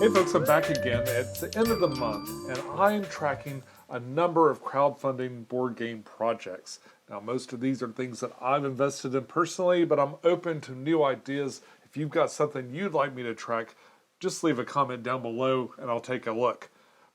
Hey folks, I'm back again. It's the end of the month, and I am tracking a number of crowdfunding board game projects. Now, most of these are things that I've invested in personally, but I'm open to new ideas. If you've got something you'd like me to track, just leave a comment down below and I'll take a look.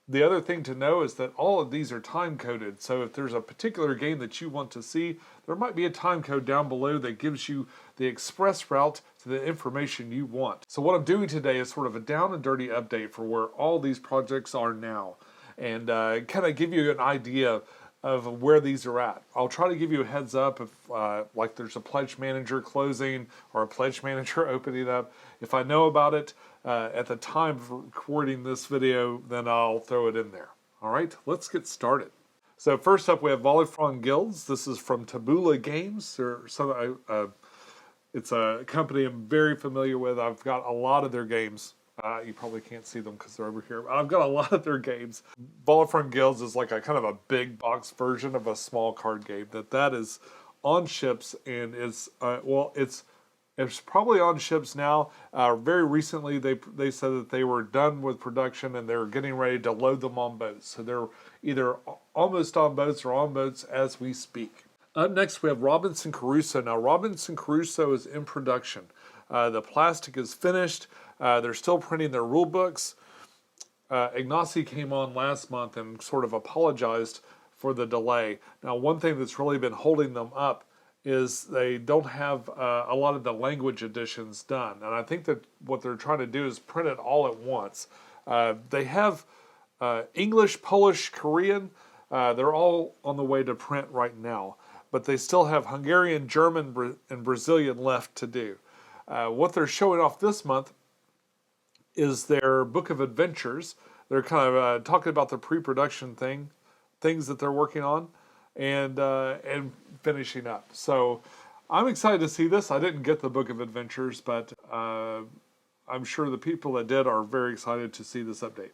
The other thing to know is that all of these are time-coded, so if there's a particular game that you want to see, there might be a time code down below that gives you the express route to the information you want. So what I'm doing today is sort of a down and dirty update for where all these projects are now, and kind of give you an idea of where these are at. I'll try to give you a heads up if like there's a pledge manager closing or a pledge manager opening up. If I know about it at the time of recording this video, then I'll throw it in there. All right, let's get started. So first up, we have Volfurion Guilds. This is from Taboola Games. It's a company I'm very familiar with. I've got a lot of their games. You probably can't see them because they're over here. But I've got a lot of their games. Volfurion Guilds is like a kind of a big box version of a small card game that is on ships and is it's probably on ships now. Very recently, they said that they were done with production and they're getting ready to load them on boats. So they're either almost on boats or on boats as we speak. Up next, we have Robinson Crusoe. Now, Robinson Crusoe is in production. The plastic is finished. They're still printing their rule books. Ignacy came on last month and sort of apologized for the delay. Now, one thing that's really been holding them up is they don't have a lot of the language editions done. And I think that what they're trying to do is print it all at once. They have English, Polish, Korean. They're all on the way to print right now. But they still have Hungarian, German, and Brazilian left to do. What they're showing off this month is their Book of Adventures. They're kind of talking about the pre-production things that they're working on, and finishing up. So I'm excited to see this. I didn't get the Book of Adventures, but I'm sure the people that did are very excited to see this update.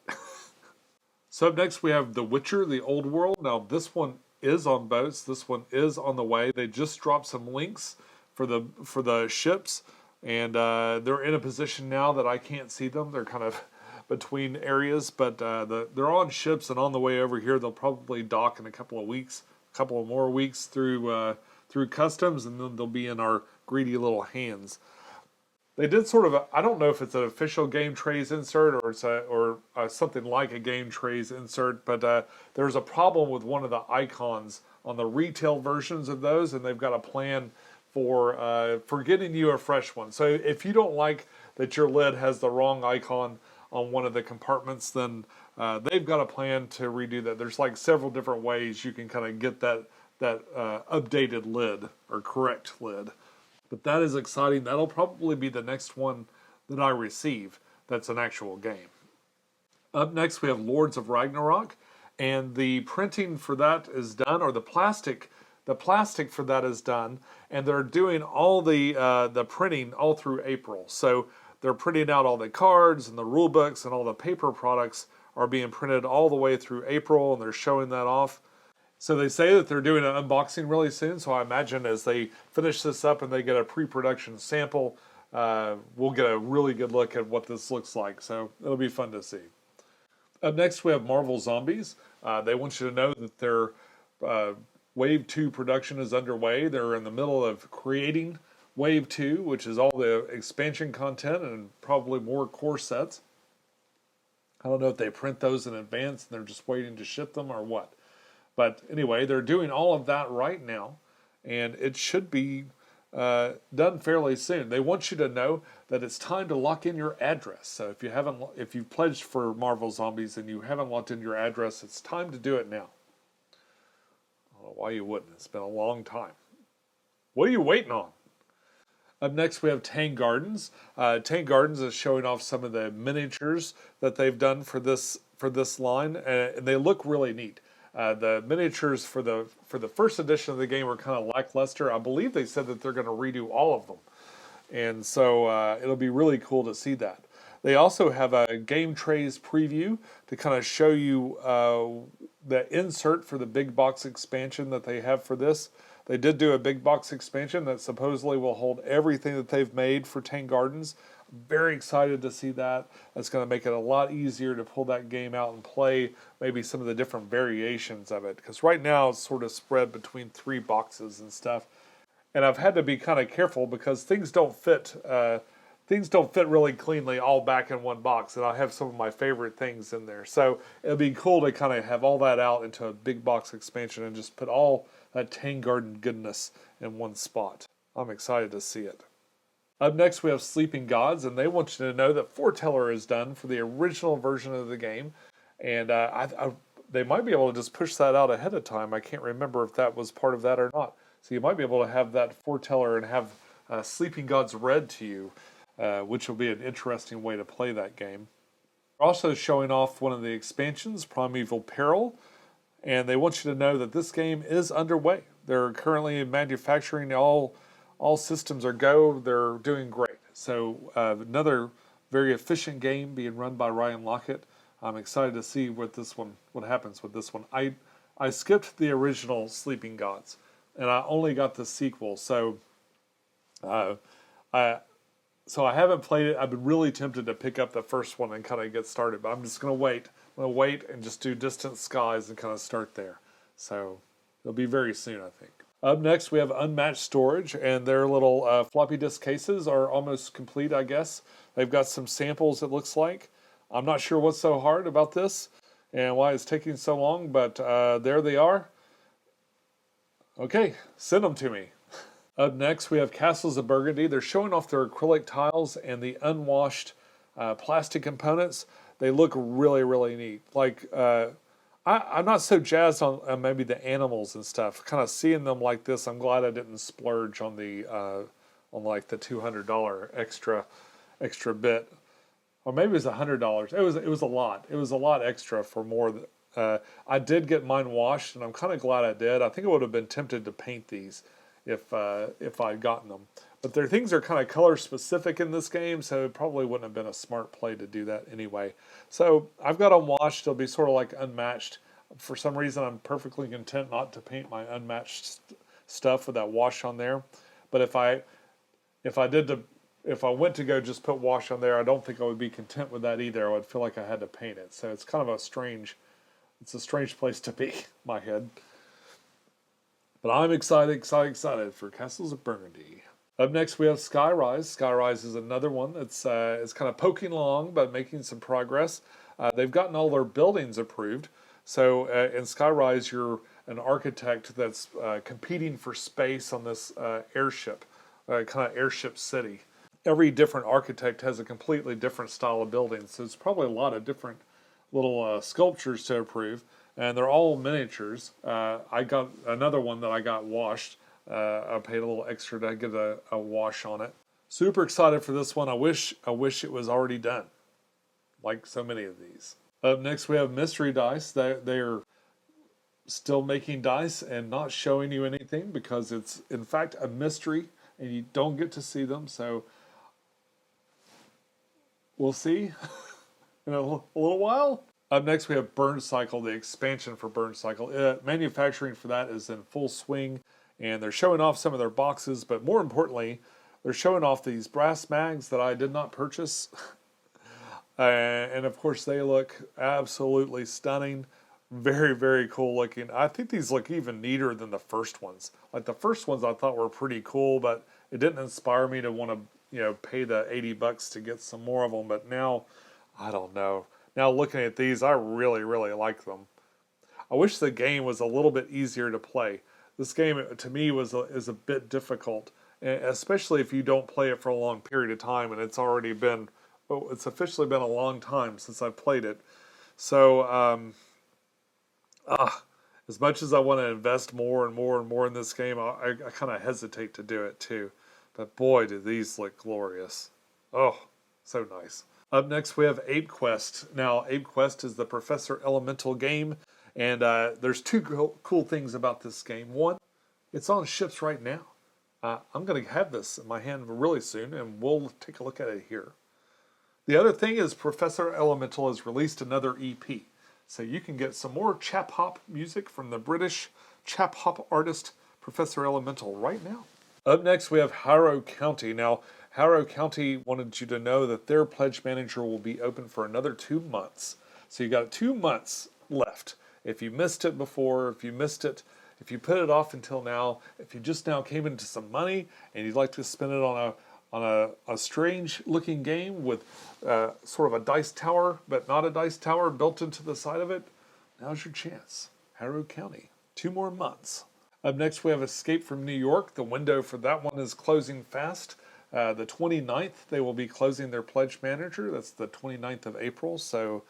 So up next we have The Witcher, The Old World. Now this one is on boats. This one is on the way. They just dropped some links for the ships, and they're in a position now that I can't see them. They're kind of between areas, but they're on ships and on the way over here. They'll probably dock in a couple of more weeks through customs, and then they'll be in our greedy little hands. They did sort of I don't know if it's an official game trays insert or it's something like a game trays insert, but there's a problem with one of the icons on the retail versions of those, and they've got a plan for getting you a fresh one. So if you don't like that your lid has the wrong icon on one of the compartments, then they've got a plan to redo that. There's like several different ways you can kind of get that updated lid or correct lid. But that is exciting. That'll probably be the next one that I receive that's an actual game. Up next we have Lords of Ragnarok, and the printing for that is done, or the plastic for that is done, and they're doing all the printing all through April. So they're printing out all the cards and the rule books, and all the paper products are being printed all the way through April, and they're showing that off. So they say that they're doing an unboxing really soon, so I imagine as they finish this up and they get a pre-production sample, we'll get a really good look at what this looks like, so it'll be fun to see. Up next we have Marvel Zombies. They want you to know that their Wave 2 production is underway. They're in the middle of creating Wave 2, which is all the expansion content and probably more core sets. I don't know if they print those in advance and they're just waiting to ship them or what. But anyway, they're doing all of that right now, and it should be done fairly soon. They want you to know that it's time to lock in your address. So if you've pledged for Marvel Zombies and you haven't locked in your address, it's time to do it now. I don't know why you wouldn't. It's been a long time. What are you waiting on? Up next we have Tang Gardens. Tang Gardens is showing off some of the miniatures that they've done for this line, and they look really neat. The miniatures for the first edition of the game were kind of lackluster. I believe they said that they're going to redo all of them, and so it'll be really cool to see that. They also have a game trays preview to kind of show you the insert for the big box expansion that they have for this. They did do a big box expansion that supposedly will hold everything that they've made for Tang Gardens. Very excited to see that. That's going to make it a lot easier to pull that game out and play maybe some of the different variations of it. Because right now it's sort of spread between 3 boxes and stuff. And I've had to be kind of careful because things don't fit really cleanly all back in one box. And I have some of my favorite things in there. So it'll be cool to kind of have all that out into a big box expansion and just put all that Tang Garden goodness in one spot. I'm excited to see it. Up next we have Sleeping Gods, and they want you to know that Foreteller is done for the original version of the game. And they might be able to just push that out ahead of time. I can't remember if that was part of that or not. So you might be able to have that Foreteller and have Sleeping Gods read to you, which will be an interesting way to play that game. They're also showing off one of the expansions, Primeval Peril, and they want you to know that this game is underway. They're currently manufacturing, all systems are go. They're doing great. So another very efficient game being run by Ryan Lockett. I'm excited to see what happens with this one. I skipped the original Sleeping Gods, and I only got the sequel. So I haven't played it. I've been really tempted to pick up the first one and kind of get started, but I'm just going to wait. I'm going to wait and just do Distant Skies and kind of start there. So it'll be very soon, I think. Up next, we have Unmatched Storage, and their little floppy disk cases are almost complete, I guess. They've got some samples, it looks like. I'm not sure what's so hard about this and why it's taking so long, but there they are. Okay, send them to me. Up next, we have Castles of Burgundy. They're showing off their acrylic tiles and the unwashed plastic components. They look really, really neat. Like, I'm not so jazzed on maybe the animals and stuff. Kind of seeing them like this, I'm glad I didn't splurge on the like the $200 extra bit, or maybe it was $100. It was a lot. It was a lot extra for more. I did get mine washed, and I'm kind of glad I did. I think I would have been tempted to paint these if I'd gotten them. But their things are kind of color specific in this game, so it probably wouldn't have been a smart play to do that anyway. So I've got them washed. They'll be sort of like unmatched. For some reason, I'm perfectly content not to paint my unmatched stuff with that wash on there. But if I went to go just put wash on there, I don't think I would be content with that either. I would feel like I had to paint it. So it's kind of a strange place to be, my head. But I'm excited for Castles of Burgundy. Up next, we have Skyrise. Skyrise is another one that's it's kind of poking along, but making some progress. They've gotten all their buildings approved. So in Skyrise, you're an architect that's competing for space on this airship, kind of airship city. Every different architect has a completely different style of building, so it's probably a lot of different little sculptures to approve, and they're all miniatures. I got another one that I got washed. I paid a little extra to get a wash on it. Super excited for this one. I wish it was already done, like so many of these. Up next, we have Mystery Dice. They're still making dice and not showing you anything because it's, in fact, a mystery and you don't get to see them. So we'll see in a little while. Up next, we have Burn Cycle, the expansion for Burn Cycle. Manufacturing for that is in full swing, and they're showing off some of their boxes, but more importantly, they're showing off these brass mags that I did not purchase. And of course, they look absolutely stunning. Very, very cool looking. I think these look even neater than the first ones. Like the first ones I thought were pretty cool, but it didn't inspire me to want to, pay the $80 to get some more of them. But now, I don't know. Now looking at these, I really, really like them. I wish the game was a little bit easier to play. This game, to me, is a bit difficult, especially if you don't play it for a long period of time, and it's officially been a long time since I've played it. So, as much as I want to invest more and more and more in this game, I kind of hesitate to do it too. But boy, do these look glorious. Oh, so nice. Up next, we have Ape Quest. Now, Ape Quest is the Professor Elemental game, and there's two cool things about this game. One, it's on ships right now. I'm going to have this in my hand really soon, and we'll take a look at it here. The other thing is Professor Elemental has released another EP. So you can get some more chap hop music from the British chap hop artist Professor Elemental right now. Up next, we have Harrow County. Now, Harrow County wanted you to know that their pledge manager will be open for another 2 months. So you got 2 months left. If you missed it before, if you put it off until now, if you just now came into some money and you'd like to spend it on a strange looking game with sort of a dice tower, but not a dice tower built into the side of it, now's your chance. Harrow County, 2 more months. Up next, we have Escape from New York. The window for that one is closing fast. The 29th, they will be closing their pledge manager. That's the 29th of April. So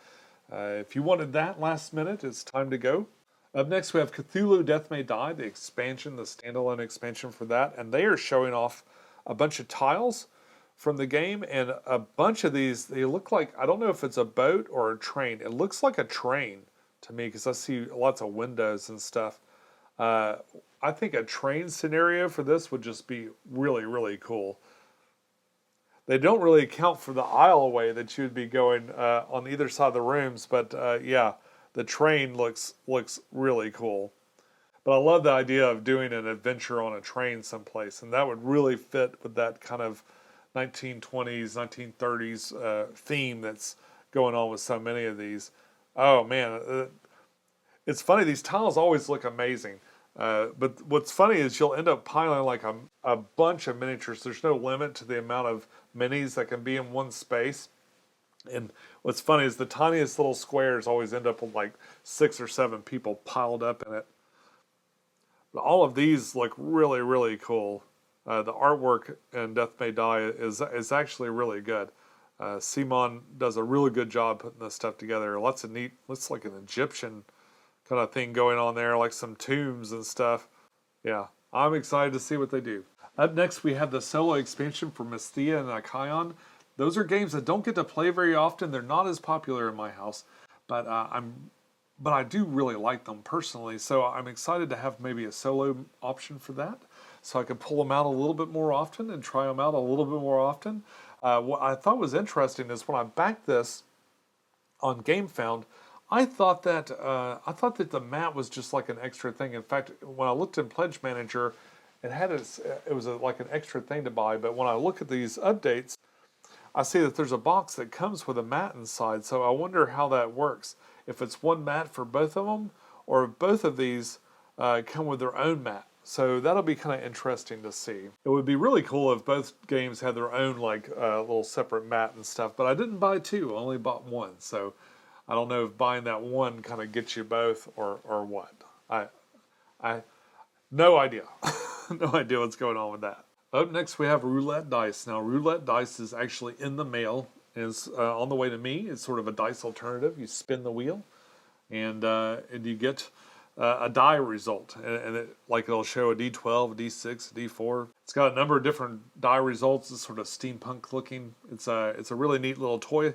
if you wanted that last minute, it's time to go. Up next, we have Cuthlu Death May Die, the expansion, the standalone expansion for that. And they are showing off a bunch of tiles from the game. And a bunch of these, they look like, I don't know if it's a boat or a train. It looks like a train to me because I see lots of windows and stuff. I think a train scenario for this would just be really, really cool. They don't really account for the aisleway that you would be going on either side of the rooms, but yeah, the train looks really cool. But I love the idea of doing an adventure on a train someplace, and that would really fit with that kind of 1920s, 1930s theme that's going on with so many of these. Oh man, it's funny, these tiles always look amazing. But what's funny is you'll end up piling like a bunch of miniatures. There's no limit to the amount of minis that can be in one space. And what's funny is the tiniest little squares always end up with like 6 or 7 people piled up in it. But all of these look really, really cool. The artwork in Death May Die is actually really good. Simon does a really good job putting this stuff together. Lots of neat, looks like an Egyptian kind of thing going on there, like some tombs and stuff. Yeah, I'm excited to see what they do. Up next, we have the solo expansion for Mysthea and Icion. Those are games that don't get to play very often. They're not as popular in my house, but I do really like them personally. So I'm excited to have maybe a solo option for that, so I can pull them out a little bit more often and try them out a little bit more often. What I thought was interesting is when I backed this on GameFound, I thought that the mat was just like an extra thing. In fact, when I looked in Pledge Manager, it was like an extra thing to buy. But when I look at these updates, I see that there's a box that comes with a mat inside. So I wonder how that works. If it's one mat for both of them, or if both of these come with their own mat. So that'll be kind of interesting to see. It would be really cool if both games had their own like little separate mat and stuff. But I didn't buy 2; I only bought 1. So I don't know if buying that one kind of gets you both or what. I no idea. No idea what's going on with that. Up next, we have Roulet Dice. Now, Roulet Dice is actually in the mail. It's on the way to me. It's sort of a dice alternative. You spin the wheel, and you get a die result. And it'll show a D12, a D6, a D4. It's got a number of different die results. It's sort of steampunk looking. It's a really neat little toy,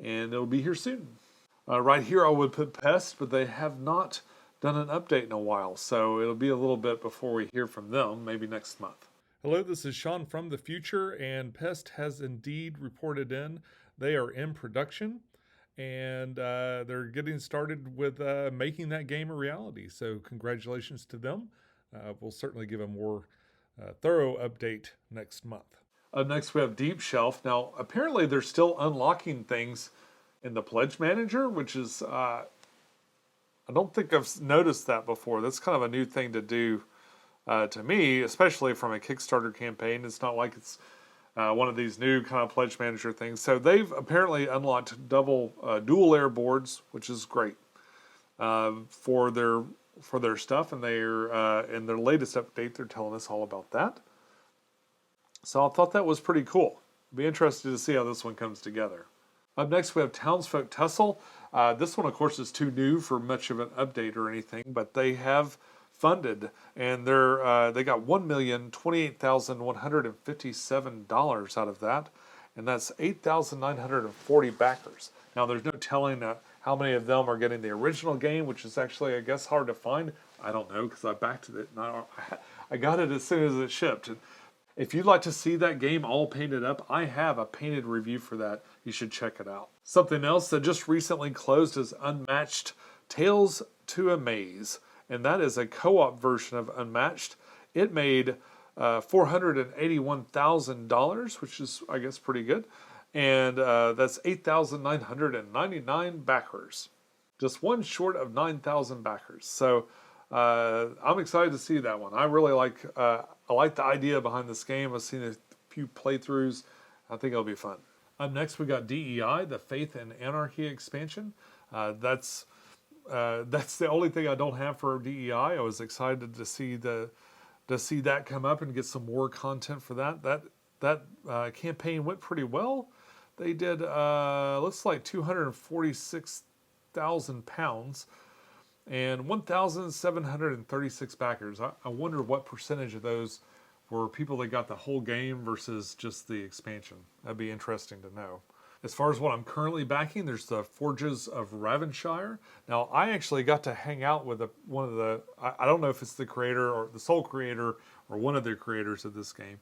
and it'll be here soon. Right here, I would put Pest, but they have not done an update in a while, so it'll be a little bit before we hear from them, maybe next month. Hello, this is Sean from the future, and Pest has indeed reported in. They are in production, and they're getting started with making that game a reality, so congratulations to them. We'll certainly give a more thorough update next month. Next, we have Deep Shelf. Now, apparently they're still unlocking things in the Pledge Manager, which is, I don't think I've noticed that before. That's kind of a new thing to do to me, especially from a Kickstarter campaign. It's not like it's one of these new kind of Pledge Manager things. So they've apparently unlocked dual layer boards, which is great for their stuff. And they're in their latest update, they're telling us all about that. So I thought that was pretty cool. Be interested to see how this one comes together. Up next, we have Townsfolk Tussle. This one, of course, is too new for much of an update or anything, but they have funded, and they got $1,028,157 out of that, and that's 8,940 backers. Now, there's no telling how many of them are getting the original game, which is actually, I guess, hard to find. I don't know, because I backed it, and I got it as soon as it shipped. And if you'd like to see that game all painted up, I have a painted review for that. You should check it out. Something else that just recently closed is Unmatched Tales to Amaze. And that is a co-op version of Unmatched. It made $481,000, which is, I guess, pretty good. And that's 8,999 backers. Just one short of 9,000 backers. So I'm excited to see that one. I really like I like the idea behind this game. I've seen a few playthroughs. I think it'll be fun. Up next, we got DEI, the Faith and Anarchy expansion. That's the only thing I don't have for DEI. I was excited to see that come up and get some more content for that. That campaign went pretty well. They did looks like 246,000 pounds and 1,736 backers. I wonder what percentage of those were people that got the whole game versus just the expansion. That'd be interesting to know. As far as what I'm currently backing, there's the Forges of Ravenshire. Now, I actually got to hang out with one of the, I don't know if it's the creator or the sole creator or one of the creators of this game.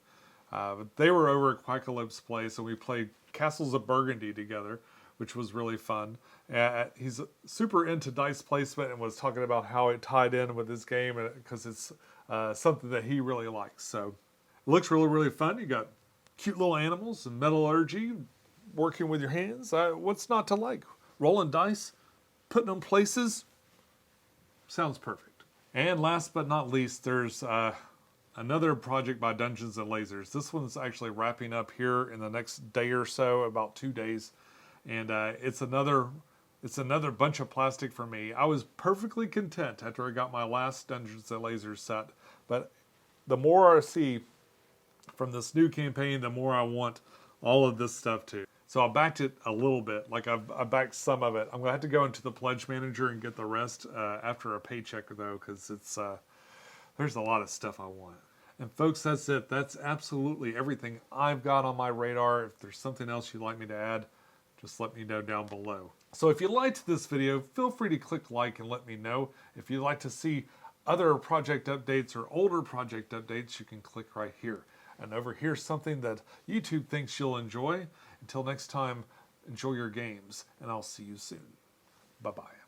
But they were over at Quackalope's place, and we played Castles of Burgundy together, which was really fun. He's super into dice placement and was talking about how it tied in with his game because it's something that he really likes. So it looks really, really fun. You got cute little animals and metallurgy, working with your hands. What's not to like? Rolling dice, putting them places. Sounds perfect. And last but not least, there's another project by Dungens and Lasers. This one's actually wrapping up here in the next day or so, about 2 days. And it's another bunch of plastic for me. I was perfectly content after I got my last Dungens and Lasers set. But the more I see from this new campaign, the more I want all of this stuff too. So I backed it a little bit. Like I backed some of it. I'm going to have to go into the pledge manager and get the rest after a paycheck though, because it's there's a lot of stuff I want. And folks, that's it. That's absolutely everything I've got on my radar. If there's something else you'd like me to add, just let me know down below. So if you liked this video, feel free to click like and let me know. If you'd like to see other project updates or older project updates, you can click right here. And over here's something that YouTube thinks you'll enjoy. Until next time, enjoy your games, and I'll see you soon. Bye-bye.